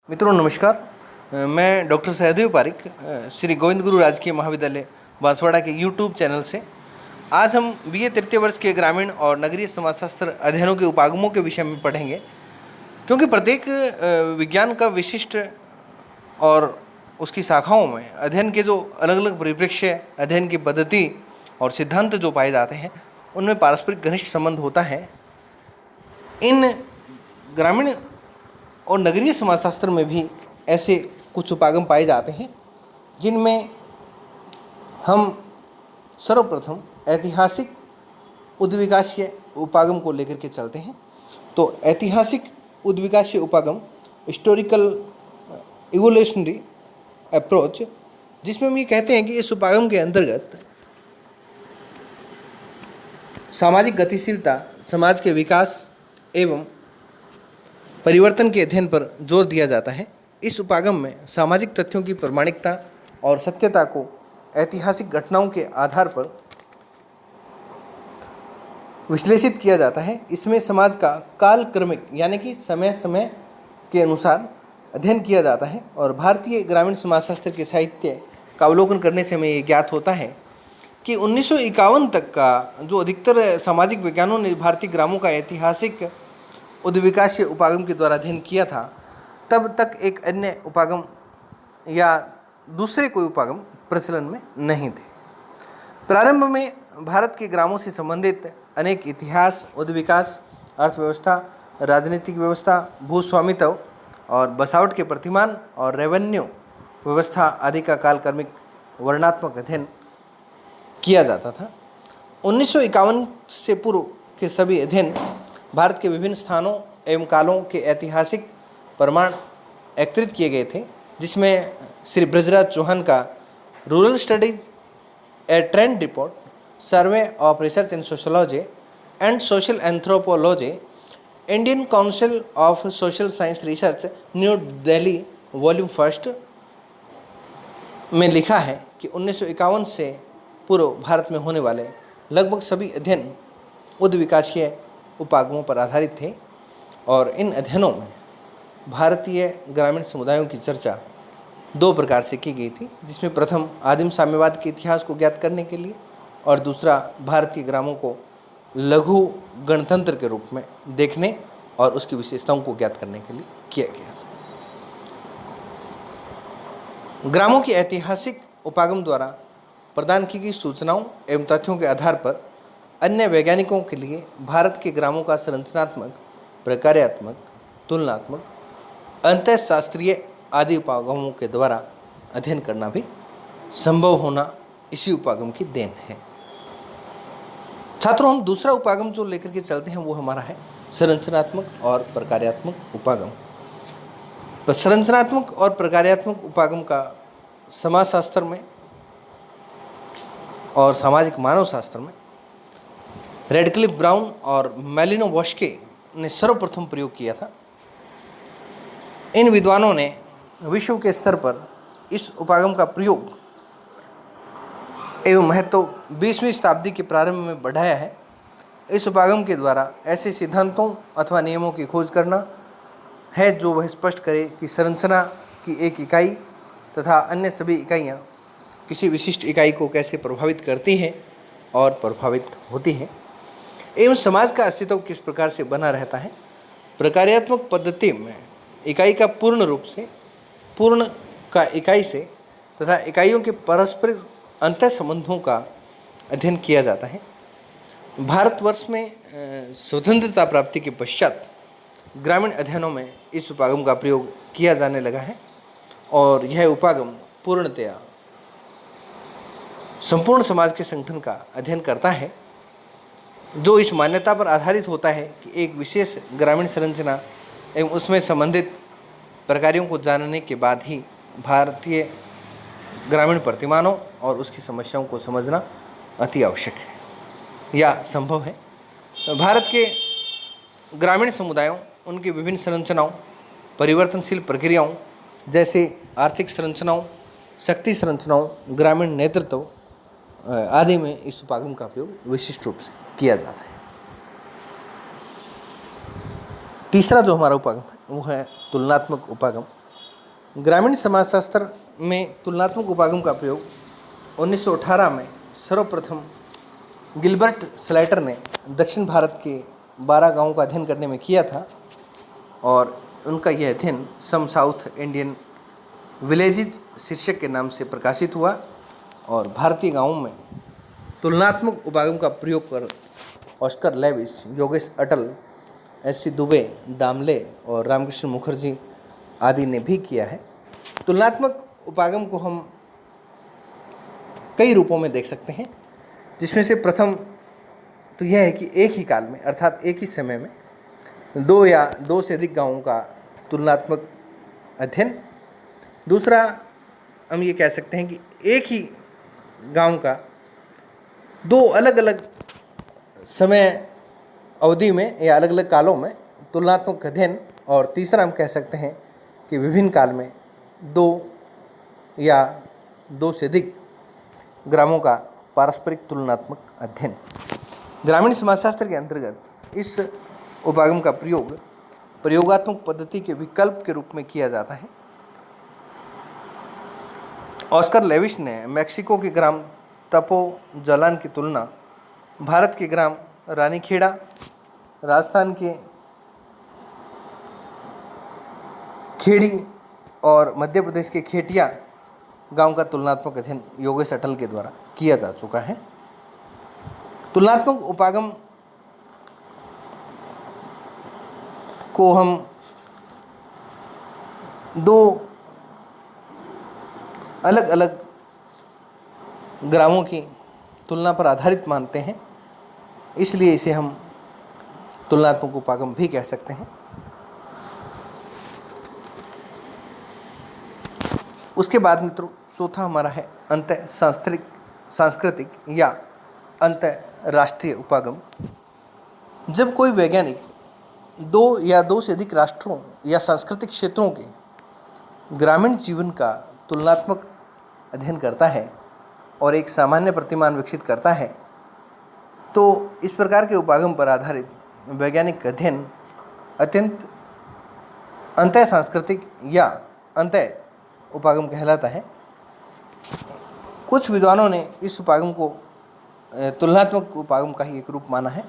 मित्रों नमस्कार। मैं डॉक्टर सहदेव पारिक श्री गोविंद गुरु राजकीय महाविद्यालय बांसवाड़ा के यूट्यूब चैनल से आज हम बीए तृतीय वर्ष के ग्रामीण और नगरीय समाजशास्त्र अध्ययनों के उपागमों के विषय में पढ़ेंगे, क्योंकि प्रत्येक विज्ञान का विशिष्ट और उसकी शाखाओं में अध्ययन के जो अलग अलग परिप्रेक्ष्य, अध्ययन की पद्धति और सिद्धांत जो पाए जाते हैं उनमें पारस्परिक घनिष्ठ संबंध होता है। इन ग्रामीण और नगरीय समाजशास्त्र में भी ऐसे कुछ उपागम पाए जाते हैं जिनमें हम सर्वप्रथम ऐतिहासिक उद्विकासीय उपागम को लेकर के चलते हैं। तो ऐतिहासिक उद्विकासीय उपागम, हिस्टोरिकल इवोल्यूशनरी अप्रोच, जिसमें हम ये कहते हैं कि इस उपागम के अंतर्गत सामाजिक गतिशीलता, समाज के विकास एवं परिवर्तन के अध्ययन पर जोर दिया जाता है। इस उपागम में सामाजिक तथ्यों की प्रामाणिकता और सत्यता को ऐतिहासिक घटनाओं के आधार पर विश्लेषित किया जाता है। इसमें समाज का कालक्रमिक यानी कि समय समय के अनुसार अध्ययन किया जाता है। और भारतीय ग्रामीण समाजशास्त्र के साहित्य का अवलोकन करने से हमें ये ज्ञात होता है कि 1951 तक का जो अधिकतर सामाजिक विज्ञानों ने भारतीय ग्रामों का ऐतिहासिक उद्विकासीय उपागम के द्वारा अध्ययन किया था, तब तक एक अन्य उपागम या दूसरे कोई उपागम प्रचलन में नहीं थे। प्रारंभ में भारत के ग्रामों से संबंधित अनेक इतिहास, उद्विकास, अर्थव्यवस्था, राजनीतिक व्यवस्था, भूस्वामित्व और बसावट के प्रतिमान और रेवेन्यू व्यवस्था आदि का कालक्रमिक वर्णनात्मक अध्ययन किया जाता था। 1951 से पूर्व के सभी अध्ययन भारत के विभिन्न स्थानों एवं कालों के ऐतिहासिक प्रमाण एकत्रित किए गए थे, जिसमें श्री ब्रजराज चौहान का rural studies A trend report, survey of research in sociology and social anthropology, Indian council of social science research, new Delhi, volume 1 में लिखा है कि 1951 से पूर्व भारत में होने वाले लगभग सभी अध्ययन उद्विकासीय उपागमों पर आधारित थे। और इन अध्ययनों में भारतीय ग्रामीण समुदायों की चर्चा दो प्रकार से की गई थी, जिसमें प्रथम आदिम साम्यवाद के इतिहास को ज्ञात करने के लिए और दूसरा भारतीय ग्रामों को लघु गणतंत्र के रूप में देखने और उसकी विशेषताओं को ज्ञात करने के लिए किया गया था। ग्रामों की ऐतिहासिक उपागम द्वारा प्रदान की गई सूचनाओं एवं तथ्यों के आधार पर अन्य वैज्ञानिकों के लिए भारत के ग्रामों का संरचनात्मक, प्रकार्यात्मक, तुलनात्मक, अंतःशास्त्रीय आदि उपागमों के द्वारा अध्ययन करना भी संभव होना इसी उपागम की देन है। छात्रों, हम दूसरा उपागम जो लेकर के चलते हैं वो हमारा है संरचनात्मक और प्रकार्यात्मक उपागम। तो संरचनात्मक और प्रकार्यात्मक उपागम का समाजशास्त्र में और सामाजिक मानव शास्त्र में रेडक्लिफ ब्राउन और मैलिनोवस्की ने सर्वप्रथम प्रयोग किया था। इन विद्वानों ने विश्व के स्तर पर इस उपागम का प्रयोग एवं महत्व 20वीं शताब्दी के प्रारंभ में बढ़ाया है। इस उपागम के द्वारा ऐसे सिद्धांतों अथवा नियमों की खोज करना है जो वह स्पष्ट करे कि संरचना की एक इकाई तथा अन्य सभी इकाइयाँ किसी विशिष्ट इकाई को कैसे प्रभावित करती हैं और प्रभावित होती हैं, एवं समाज का अस्तित्व किस प्रकार से बना रहता है। प्रकार्यात्मक पद्धति में इकाई का पूर्ण रूप से, पूर्ण का इकाई से तथा इकाइयों के परस्पर अंतर संबंधों का अध्ययन किया जाता है। भारतवर्ष में स्वतंत्रता प्राप्ति के पश्चात ग्रामीण अध्ययनों में इस उपागम का प्रयोग किया जाने लगा है और यह उपागम पूर्णतया संपूर्ण समाज के संगठन का अध्ययन करता है, जो इस मान्यता पर आधारित होता है कि एक विशेष ग्रामीण संरचना एवं उसमें संबंधित प्रकारों को जानने के बाद ही भारतीय ग्रामीण प्रतिमानों और उसकी समस्याओं को समझना अति आवश्यक है या संभव है। भारत के ग्रामीण समुदायों, उनकी विभिन्न संरचनाओं, परिवर्तनशील प्रक्रियाओं जैसे आर्थिक संरचनाओं, शक्ति संरचनाओं, ग्रामीण नेतृत्व आदि में इस उपागम का प्रयोग विशिष्ट रूप से किया जाता है। तीसरा जो हमारा उपागम है वो है तुलनात्मक उपागम। ग्रामीण समाजशास्त्र में तुलनात्मक उपागम का प्रयोग 1918 में सर्वप्रथम गिलबर्ट स्लेटर ने दक्षिण भारत के 12 गांवों का अध्ययन करने में किया था और उनका यह अध्ययन सम साउथ इंडियन विलेजेज शीर्षक के नाम से प्रकाशित हुआ और भारतीय गांवों में तुलनात्मक उपागम का प्रयोग कर ऑस्कर लेविस, योगेश अटल, एस.सी. दुबे, दामले और रामकृष्ण मुखर्जी आदि ने भी किया है। तुलनात्मक उपागम को हम कई रूपों में देख सकते हैं, जिसमें से प्रथम तो यह है कि एक ही काल में अर्थात एक ही समय में दो या दो से अधिक गांवों का तुलनात्मक अध्ययन। दूसरा हम ये कह सकते हैं कि एक ही गांव का दो अलग अलग समय अवधि में या अलग अलग कालों में तुलनात्मक अध्ययन। और तीसरा हम कह सकते हैं कि विभिन्न काल में दो या दो से अधिक ग्रामों का पारस्परिक तुलनात्मक अध्ययन। ग्रामीण समाजशास्त्र के अंतर्गत इस उपागम का प्रयोग प्रयोगात्मक पद्धति के विकल्प के रूप में किया जाता है। ऑस्कर लेविस ने मैक्सिको के ग्राम तपोजलान की तुलना भारत के ग्राम रानीखेड़ा, राजस्थान के खेड़ी और मध्य प्रदेश के खेटिया गांव का तुलनात्मक अध्ययन योगेश अटल के द्वारा किया जा चुका है। तुलनात्मक उपागम को हम दो अलग अलग ग्रामों की तुलना पर आधारित मानते हैं, इसलिए इसे हम तुलनात्मक उपागम भी कह सकते हैं। उसके बाद मित्रों चौथा हमारा है अंतर सांस्कृतिक या अंतर्राष्ट्रीय उपागम। जब कोई वैज्ञानिक दो या दो से अधिक राष्ट्रों या सांस्कृतिक क्षेत्रों के ग्रामीण जीवन का तुलनात्मक अध्ययन करता है और एक सामान्य प्रतिमान विकसित करता है, तो इस प्रकार के उपागम पर आधारित वैज्ञानिक अध्ययन अत्यंत अंतः सांस्कृतिक या अंतः उपागम कहलाता है। कुछ विद्वानों ने इस उपागम को तुलनात्मक उपागम का ही एक रूप माना है,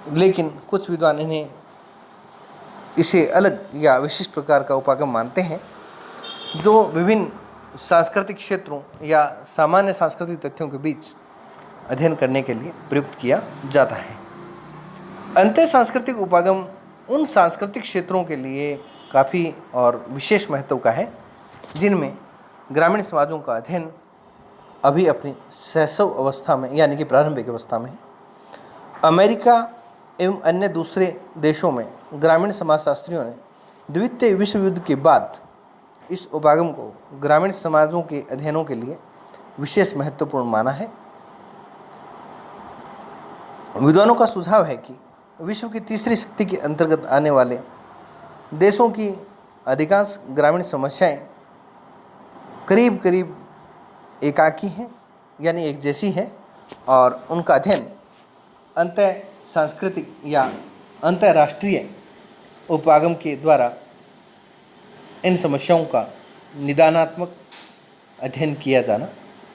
लेकिन कुछ विद्वान इन्हें इसे अलग या विशिष्ट प्रकार का उपागम मानते हैं, जो विभिन्न सांस्कृतिक क्षेत्रों या सामान्य सांस्कृतिक तथ्यों के बीच अध्ययन करने के लिए प्रयुक्त किया जाता है। अंतः सांस्कृतिक उपागम उन सांस्कृतिक क्षेत्रों के लिए काफ़ी और विशेष महत्व का है जिनमें ग्रामीण समाजों का अध्ययन अभी अपनी शैशव अवस्था में यानी कि प्रारंभिक अवस्था में है। अमेरिका एवं अन्य दूसरे देशों में ग्रामीण समाजशास्त्रियों ने द्वितीय विश्व युद्ध के बाद इस उपागम को ग्रामीण समाजों के अध्ययनों के लिए विशेष महत्वपूर्ण माना है। विद्वानों का सुझाव है कि विश्व की तीसरी शक्ति के अंतर्गत आने वाले देशों की अधिकांश ग्रामीण समस्याएं करीब करीब एकाकी हैं यानी एक जैसी हैं और उनका अध्ययन अंतः सांस्कृतिक या अंतर्राष्ट्रीय उपागम के द्वारा इन समस्याओं का निदानात्मक अध्ययन किया जाना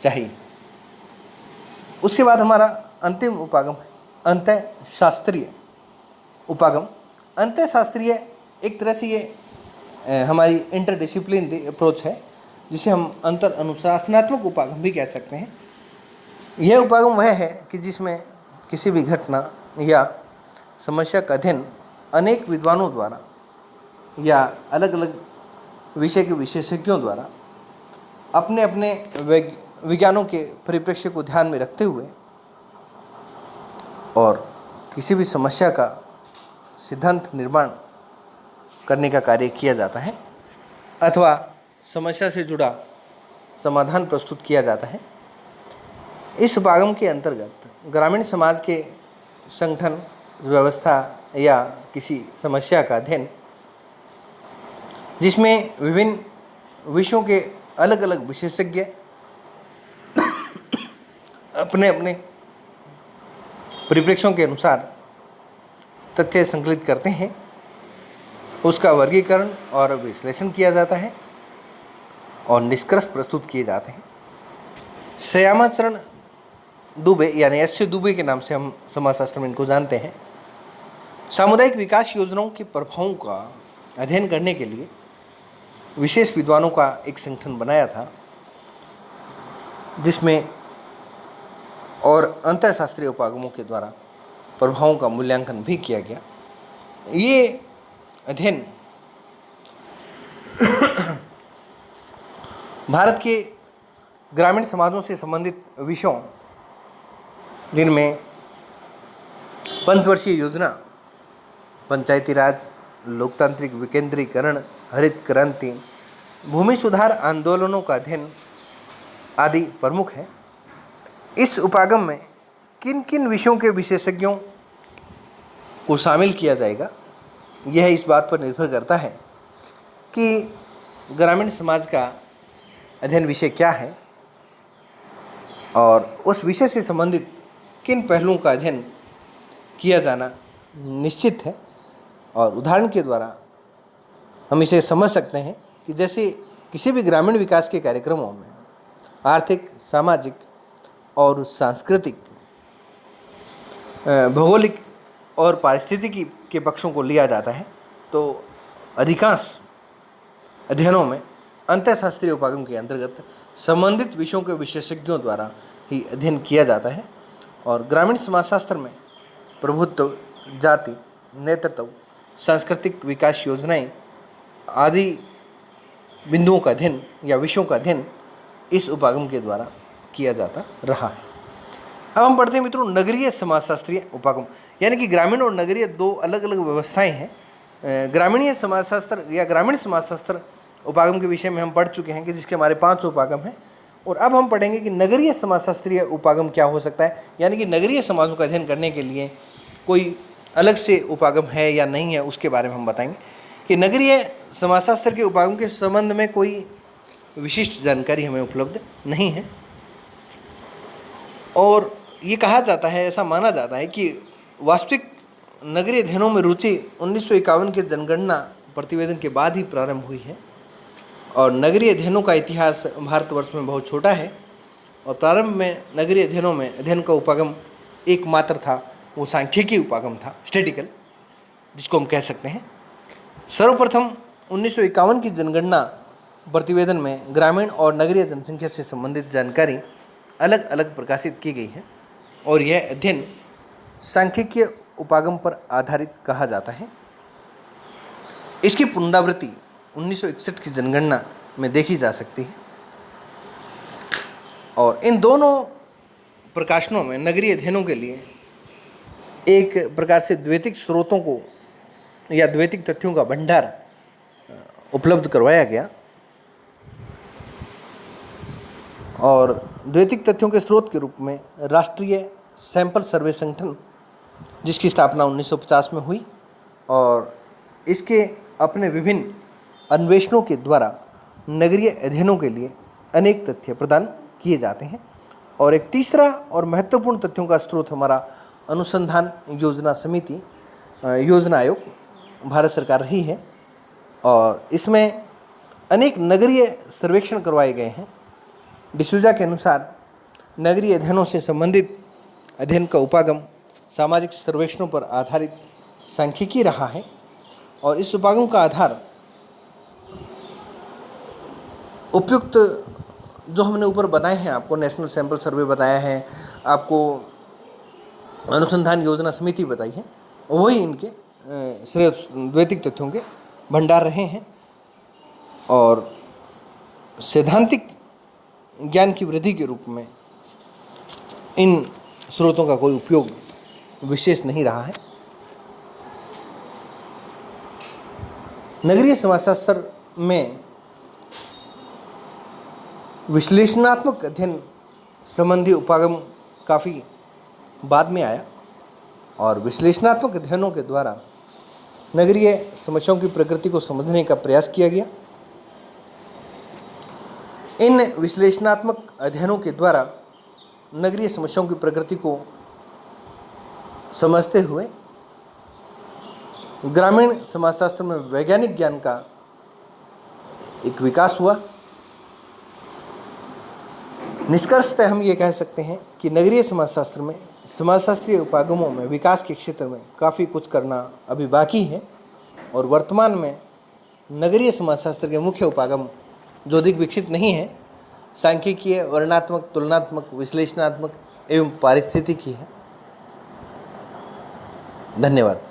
चाहिए। उसके बाद हमारा अंतिम उपागम है अंतःशास्त्रीय उपागम। अंतःशास्त्रीय एक तरह से ये हमारी इंटरडिसिप्लिनरी अप्रोच है, जिसे हम अंतर अनुशासनात्मक उपागम भी कह सकते हैं। यह उपागम वह है कि जिसमें किसी भी घटना या समस्या का अध्ययन अनेक विद्वानों द्वारा या अलग अलग विषय के विशेषज्ञों द्वारा अपने अपने विज्ञानों के परिप्रेक्ष्य को ध्यान में रखते हुए और किसी भी समस्या का सिद्धांत निर्माण करने का कार्य किया जाता है अथवा समस्या से जुड़ा समाधान प्रस्तुत किया जाता है। इस उपागम के अंतर्गत ग्रामीण समाज के संगठन व्यवस्था या किसी समस्या का अध्ययन, जिसमें विभिन्न विषयों के अलग अलग विशेषज्ञ अपने अपने परिप्रेक्ष्यों के अनुसार तथ्य संकलित करते हैं उसका वर्गीकरण और विश्लेषण किया जाता है और निष्कर्ष प्रस्तुत किए जाते हैं। श्यामाचरण दुबे यानी एस दुबे के नाम से हम समाजशास्त्र में इनको जानते हैं। सामुदायिक विकास योजनाओं के प्रभावों का अध्ययन करने के लिए विशेष विद्वानों का एक संगठन बनाया था, जिसमें और अंतःशास्त्रीय उपागमों के द्वारा प्रभावों का मूल्यांकन भी किया गया। ये अध्ययन भारत के ग्रामीण समाजों से संबंधित विषयों, जिनमें पंचवर्षीय योजना, पंचायती राज, लोकतांत्रिक विकेंद्रीकरण, हरित क्रांति, भूमि सुधार आंदोलनों का अध्ययन आदि प्रमुख है। इस उपागम में किन किन विषयों के विशेषज्ञों को शामिल किया जाएगा, यह इस बात पर निर्भर करता है कि ग्रामीण समाज का अध्ययन विषय क्या है और उस विषय से संबंधित किन पहलुओं का अध्ययन किया जाना निश्चित है। और उदाहरण के द्वारा हम इसे समझ सकते हैं कि जैसे किसी भी ग्रामीण विकास के कार्यक्रमों में आर्थिक, सामाजिक और सांस्कृतिक, भौगोलिक और पारिस्थितिकी के पक्षों को लिया जाता है, तो अधिकांश अध्ययनों में अंतःशास्त्रीय उपागम के अंतर्गत संबंधित विषयों के विशेषज्ञों द्वारा ही अध्ययन किया जाता है। और ग्रामीण समाजशास्त्र में प्रभुत्व, जाति, नेतृत्व, सांस्कृतिक विकास योजनाएं आदि बिंदुओं का अध्ययन या विषयों का अध्ययन इस उपागम के द्वारा किया जाता रहा है। अब हम पढ़ते हैं मित्रों नगरीय समाजशास्त्रीय उपागम, यानी कि ग्रामीण और नगरीय दो अलग अलग व्यवस्थाएं हैं। ग्रामीणीय समाजशास्त्र या ग्रामीण समाजशास्त्र उपागम के विषय में हम पढ़ चुके हैं कि जिसके हमारे 5 उपागम हैं। और अब हम पढ़ेंगे कि नगरीय समाजशास्त्रीय उपागम क्या हो सकता है, यानी कि नगरीय समाजों का अध्ययन करने के लिए कोई अलग से उपागम है या नहीं है, उसके बारे में हम बताएंगे कि नगरीय समाजशास्त्र के उपागम के संबंध में कोई विशिष्ट जानकारी हमें उपलब्ध नहीं है। और ये कहा जाता है, ऐसा माना जाता है कि वास्तविक नगरीय अध्ययनों में रुचि 1951 के जनगणना प्रतिवेदन के बाद ही प्रारंभ हुई है। और नगरीय अध्ययनों का इतिहास भारतवर्ष में बहुत छोटा है और प्रारंभ में नगरीय अध्ययनों में अध्ययन का उपागम एकमात्र था, वो सांख्यिकी उपागम था, स्टैटिकल, जिसको हम कह सकते हैं। सर्वप्रथम 1951 की जनगणना प्रतिवेदन में ग्रामीण और नगरीय जनसंख्या से संबंधित जानकारी अलग अलग प्रकाशित की गई है और यह अध्ययन सांख्यिकीय उपागम पर आधारित कहा जाता है। इसकी पुनरावृत्ति 1961 की जनगणना में देखी जा सकती है। और इन दोनों प्रकाशनों में नगरीय अध्ययनों के लिए एक प्रकार से द्वैतिक स्रोतों को या द्वैतिक तथ्यों का भंडार उपलब्ध करवाया गया। और द्वैतिक तथ्यों के स्रोत के रूप में राष्ट्रीय सैंपल सर्वे संगठन, जिसकी स्थापना 1950 में हुई, और इसके अपने विभिन्न अन्वेषणों के द्वारा नगरीय अध्ययनों के लिए अनेक तथ्य प्रदान किए जाते हैं। और एक तीसरा और महत्वपूर्ण तथ्यों का स्रोत हमारा अनुसंधान योजना समिति, योजना आयोग, भारत सरकार रही है। और इसमें अनेक नगरीय सर्वेक्षण करवाए गए हैं। डिसूजा के अनुसार नगरीय अध्ययनों से संबंधित अध्ययन का उपागम सामाजिक सर्वेक्षणों पर आधारित सांख्यिकी रहा है। और इस उपागम का आधार उपयुक्त जो हमने ऊपर बताए हैं, आपको नेशनल सैंपल सर्वे बताया है, आपको अनुसंधान योजना समिति बताई है, वही इनके द्वैतिक तथ्यों के भंडार रहे हैं। और सैद्धांतिक ज्ञान की वृद्धि के रूप में इन स्रोतों का कोई उपयोग विशेष नहीं रहा है। नगरीय समाजशास्त्र में विश्लेषणात्मक अध्ययन संबंधी उपागम काफ़ी बाद में आया और विश्लेषणात्मक अध्ययनों के द्वारा नगरीय समस्याओं की प्रकृति को समझने का प्रयास किया गया। इन विश्लेषणात्मक अध्ययनों के द्वारा नगरीय समस्याओं की प्रकृति को समझते हुए ग्रामीण समाजशास्त्र में वैज्ञानिक ज्ञान का एक विकास हुआ। निष्कर्षतः हम ये कह सकते हैं कि नगरीय समाजशास्त्र में समाजशास्त्रीय उपागमों में विकास के क्षेत्र में काफ़ी कुछ करना अभी बाकी है और वर्तमान में नगरीय समाजशास्त्र के मुख्य उपागम जो अधिक विकसित नहीं है, सांख्यिकीय, वर्णनात्मक, तुलनात्मक, विश्लेषणात्मक एवं पारिस्थितिकी है। धन्यवाद।